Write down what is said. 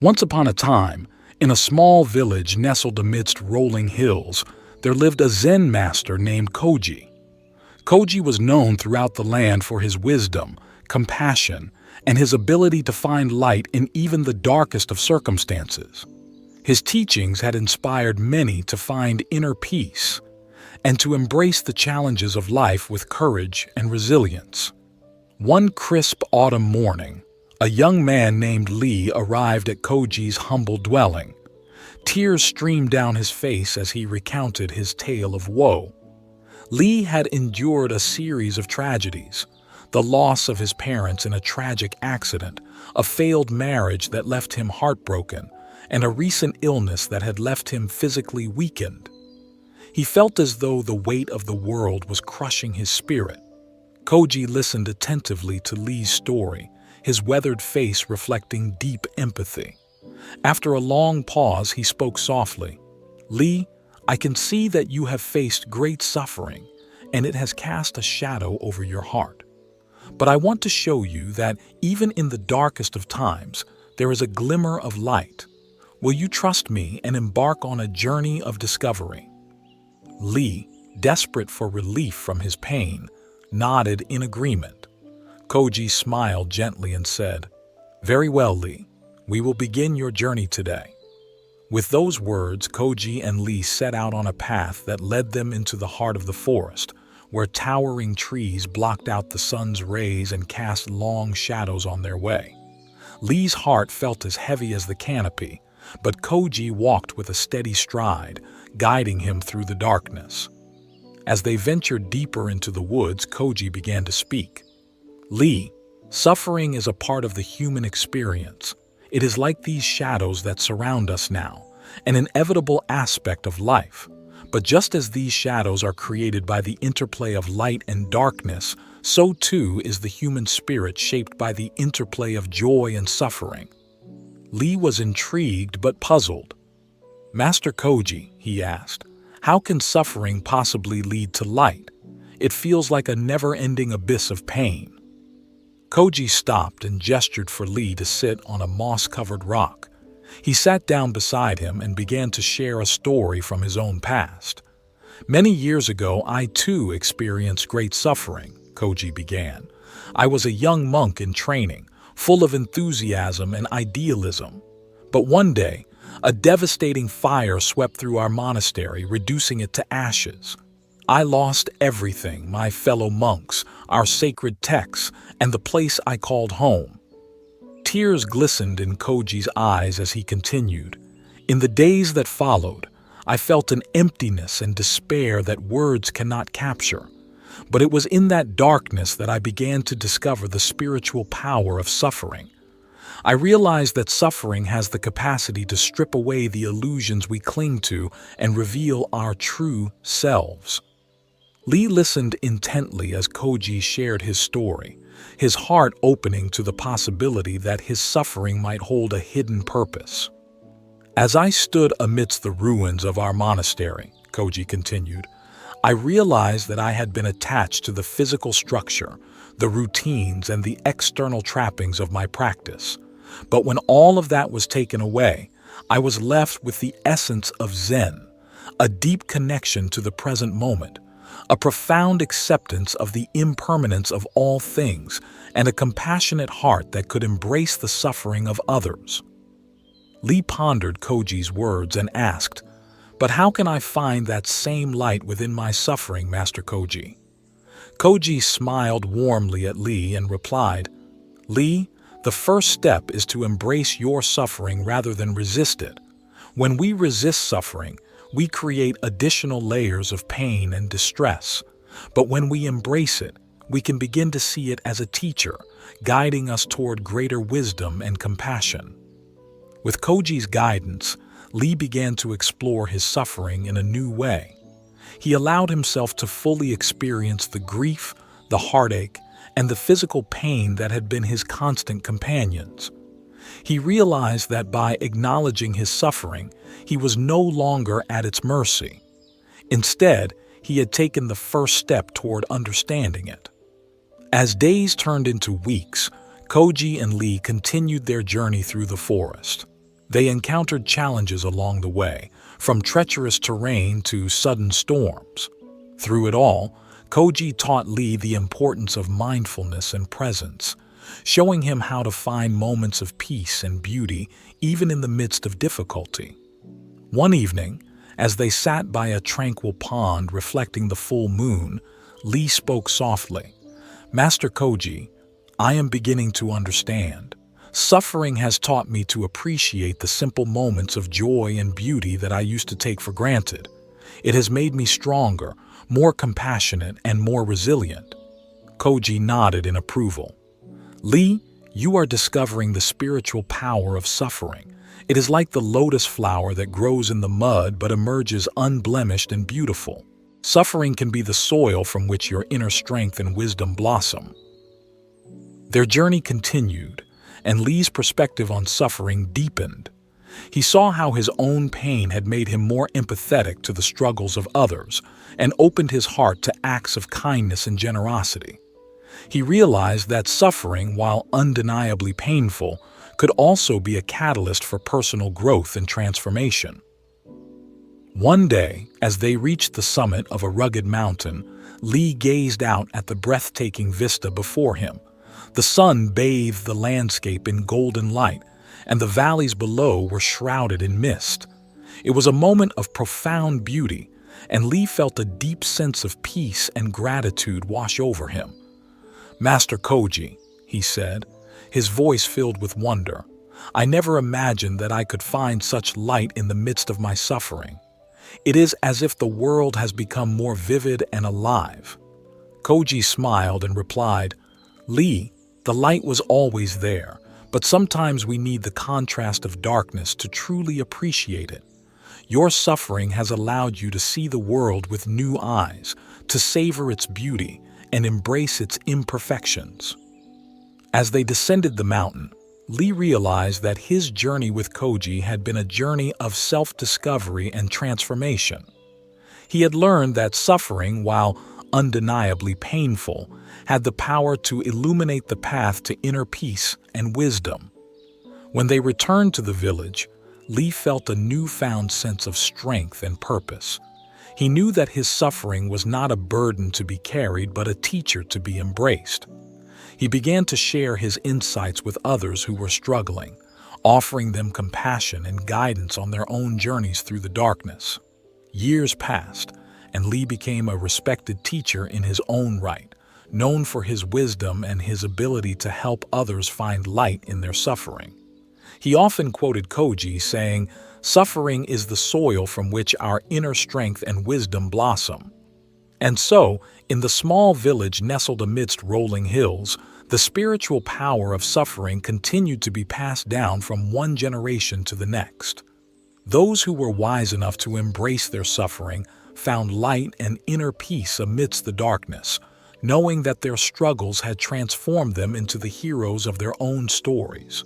Once upon a time, in a small village nestled amidst rolling hills, there lived a Zen master named Koji. Koji was known throughout the land for his wisdom, compassion, and his ability to find light in even the darkest of circumstances. His teachings had inspired many to find inner peace and to embrace the challenges of life with courage and resilience. One crisp autumn morning, a young man named Lee arrived at Koji's humble dwelling. Tears streamed down his face as he recounted his tale of woe. Lee had endured a series of tragedies: the loss of his parents in a tragic accident, a failed marriage that left him heartbroken, and a recent illness that had left him physically weakened. He felt as though the weight of the world was crushing his spirit. Koji listened attentively to Lee's story, his weathered face reflecting deep empathy. After a long pause, he spoke softly. "Lee, I can see that you have faced great suffering, and it has cast a shadow over your heart. But I want to show you that even in the darkest of times, there is a glimmer of light. Will you trust me and embark on a journey of discovery?" Lee, desperate for relief from his pain, nodded in agreement. Koji smiled gently and said, "Very well, Lee. We will begin your journey today." With those words, Koji and Lee set out on a path that led them into the heart of the forest, where towering trees blocked out the sun's rays and cast long shadows on their way. Lee's heart felt as heavy as the canopy, but Koji walked with a steady stride, guiding him through the darkness. As they ventured deeper into the woods, Koji began to speak. "Lee, suffering is a part of the human experience. It is like these shadows that surround us now, an inevitable aspect of life. But just as these shadows are created by the interplay of light and darkness, so too is the human spirit shaped by the interplay of joy and suffering." Lee was intrigued but puzzled. "Master Koji," he asked, "how can suffering possibly lead to light? It feels like a never-ending abyss of pain." Koji stopped and gestured for Lee to sit on a moss-covered rock. He sat down beside him and began to share a story from his own past. "Many years ago, I too experienced great suffering," Koji began. "I was a young monk in training, full of enthusiasm and idealism. But one day, a devastating fire swept through our monastery, reducing it to ashes. I lost everything: my fellow monks, our sacred texts, and the place I called home." Tears glistened in Koji's eyes as he continued. "In the days that followed, I felt an emptiness and despair that words cannot capture. But it was in that darkness that I began to discover the spiritual power of suffering. I realized that suffering has the capacity to strip away the illusions we cling to and reveal our true selves." Lee listened intently as Koji shared his story, his heart opening to the possibility that his suffering might hold a hidden purpose. "As I stood amidst the ruins of our monastery," Koji continued, "I realized that I had been attached to the physical structure, the routines, and the external trappings of my practice. But when all of that was taken away, I was left with the essence of Zen, a deep connection to the present moment, a profound acceptance of the impermanence of all things, and a compassionate heart that could embrace the suffering of others." Lee pondered Koji's words and asked, "But how can I find that same light within my suffering, Master Koji?" Koji smiled warmly at Lee and replied, "Lee, the first step is to embrace your suffering rather than resist it. When we resist suffering, we create additional layers of pain and distress. But when we embrace it, we can begin to see it as a teacher, guiding us toward greater wisdom and compassion." With Koji's guidance, Lee began to explore his suffering in a new way. He allowed himself to fully experience the grief, the heartache, and the physical pain that had been his constant companions. He realized that by acknowledging his suffering, he was no longer at its mercy. Instead, he had taken the first step toward understanding it. As days turned into weeks, Koji and Lee continued their journey through the forest. They encountered challenges along the way, from treacherous terrain to sudden storms. Through it all, Koji taught Lee the importance of mindfulness and presence, showing him how to find moments of peace and beauty even in the midst of difficulty. One evening, as they sat by a tranquil pond reflecting the full moon, Lee spoke softly. "Master Koji, I am beginning to understand. Suffering has taught me to appreciate the simple moments of joy and beauty that I used to take for granted. It has made me stronger, more compassionate, and more resilient." Koji nodded in approval. "Lee, you are discovering the spiritual power of suffering. It is like the lotus flower that grows in the mud but emerges unblemished and beautiful. Suffering can be the soil from which your inner strength and wisdom blossom." Their journey continued, and Lee's perspective on suffering deepened. He saw how his own pain had made him more empathetic to the struggles of others and opened his heart to acts of kindness and generosity. He realized that suffering, while undeniably painful, could also be a catalyst for personal growth and transformation. One day, as they reached the summit of a rugged mountain, Lee gazed out at the breathtaking vista before him. The sun bathed the landscape in golden light, and the valleys below were shrouded in mist. It was a moment of profound beauty, and Lee felt a deep sense of peace and gratitude wash over him. "Master Koji," he said, his voice filled with wonder, "I never imagined that I could find such light in the midst of my suffering. It is as if the world has become more vivid and alive." Koji smiled and replied, "Lee, the light was always there, but sometimes we need the contrast of darkness to truly appreciate it. Your suffering has allowed you to see the world with new eyes, to savor its beauty, and embrace its imperfections." As they descended the mountain, Lee realized that his journey with Koji had been a journey of self-discovery and transformation. He had learned that suffering, while undeniably painful, had the power to illuminate the path to inner peace and wisdom. When they returned to the village, Lee felt a newfound sense of strength and purpose. He knew that his suffering was not a burden to be carried, but a teacher to be embraced. He began to share his insights with others who were struggling, offering them compassion and guidance on their own journeys through the darkness. Years passed, and Lee became a respected teacher in his own right, known for his wisdom and his ability to help others find light in their suffering. He often quoted Koji, saying, "Suffering is the soil from which our inner strength and wisdom blossom." And so, in the small village nestled amidst rolling hills, the spiritual power of suffering continued to be passed down from one generation to the next. Those who were wise enough to embrace their suffering found light and inner peace amidst the darkness, knowing that their struggles had transformed them into the heroes of their own stories.